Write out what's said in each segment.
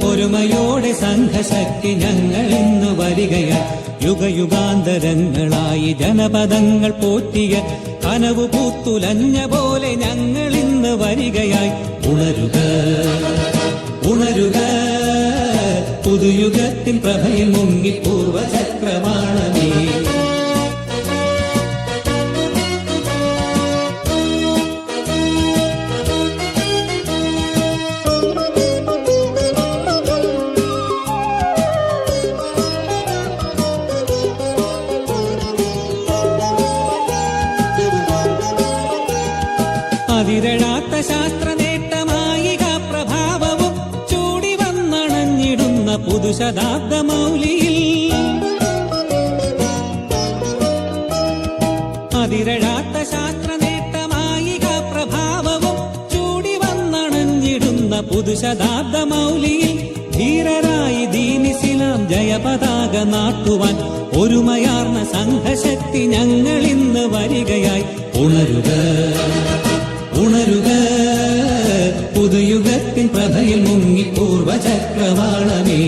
ഒരുമയോടെ സംഘശക്തി ഞങ്ങൾ ഇന്ന് വരികയായി. യുഗയുഗാന്തരങ്ങളായി ജനപദങ്ങൾ പോറ്റിയ കനവു പൂത്തുലഞ്ഞ പോലെ ഞങ്ങൾ ഇന്ന് വരികയായി. ഉണരുക ഉണരുക പുതുയുഗത്തിൻ പ്രഭയിൽ മുങ്ങി പൂർവചക്രവാളമേ. അതിരഴാത്ത ശാസ്ത്ര നേട്ടമായിക പ്രഭാവവും ചൂടി വന്നണഞ്ഞിടുന്ന പുതുശതാബ്ദ മൗലിയിൽ. അതിരഴാത്ത ശാസ്ത്ര നേട്ടമായിക പ്രഭാവവും ചൂടി വന്നണഞ്ഞിടുന്ന പുതുശതാബ്ദ മൗലിയിൽ. ധീരരായി ദീനിസ്ലാം ജയപതാക നാട്ടുവാൻ ഒരുമയാർന്ന സംഘശക്തി ഞങ്ങൾ ഇന്ന് വരികയായി. ഉണരുക ഉണരുക പുതുയുഗത്തിൻ പ്രഭയിൽ മുങ്ങി പൂർവചക്രവാളമേ.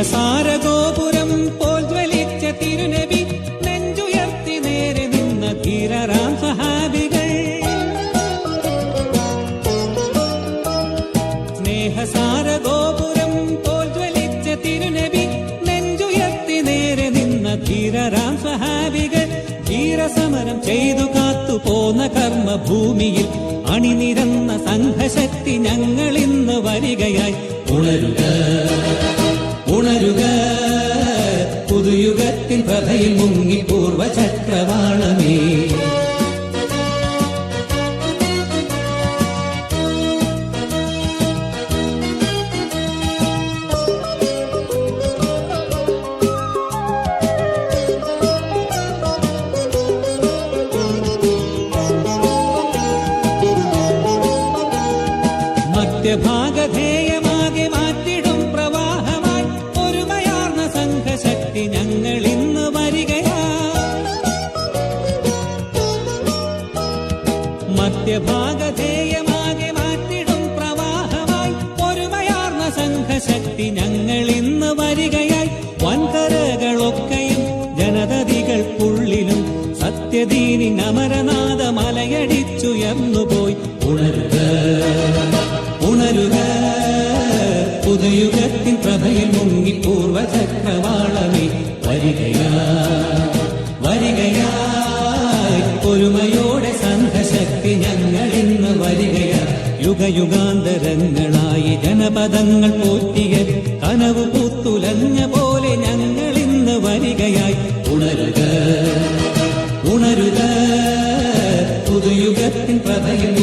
സ്നേഹസാരഗോപുരം പോൽ ജ്വലിച്ച തിരുനബി നെഞ്ചുയർത്തി നേരെ നിന്ന ധീരരാം സഹാബികൾ. സ്നേഹസാരഗോപുരം പോൽ ജ്വലിച്ച തിരുനബി നെഞ്ചുയർത്തി നേരെ നിന്ന ധീരരാം സഹാബികൾ. ധീരസമരം ചെയ്തു കാത്തു പോന്ന കർമ്മഭൂമിയിൽ അണിനിരന്ന സംഘശക്തി ഞങ്ങൾ ഇന്ന് വരികയായി. ഉണരുക ഉണരുക പുതുയുഗത്തിൻ പ്രഭയിൽ മുങ്ങി പൂർവചക്രവാളമേ. മധ്യഭാഗധേയമാകെ മാറ്റിടും പ്രവാഹമായി ഒരുമയാർന്ന സംഘശക്തി ഞങ്ങൾ ഇന്ന് വരികയായി. മധ്യഭാഗധേയമാകെ മാറ്റിടും പ്രവാഹമായി ഒരുമയാർന്ന സംഘശക്തി ഞങ്ങൾ ഇന്ന് വരികയായി. വൻകരകളൊക്കെയും ജനതതികൾക്കുള്ളിലും സത്യദീനി അമരനാഥ മലയടിച്ചുയർന്നുപോയി. ഉണരുക ഉണരുക പുതുയുഗത്തിൻ പ്രഭയിൽ മുങ്ങി പൂർവചക്രവാളമേ. വരികയായി ഒരുമയോടെ സംഘശക്തി ഞങ്ങൾ ഇന്ന് വരികയായി. യുഗയുഗാന്തരങ്ങളായി ജനപദങ്ങൾ പോറ്റിയ കനവു പൂത്തുലഞ്ഞ പോലെ ഞങ്ങൾ ഇന്ന് വരികയായി. ഉണരുക ഉണരുക പുതുയുഗത്തിൻ പ്രഭയിൽ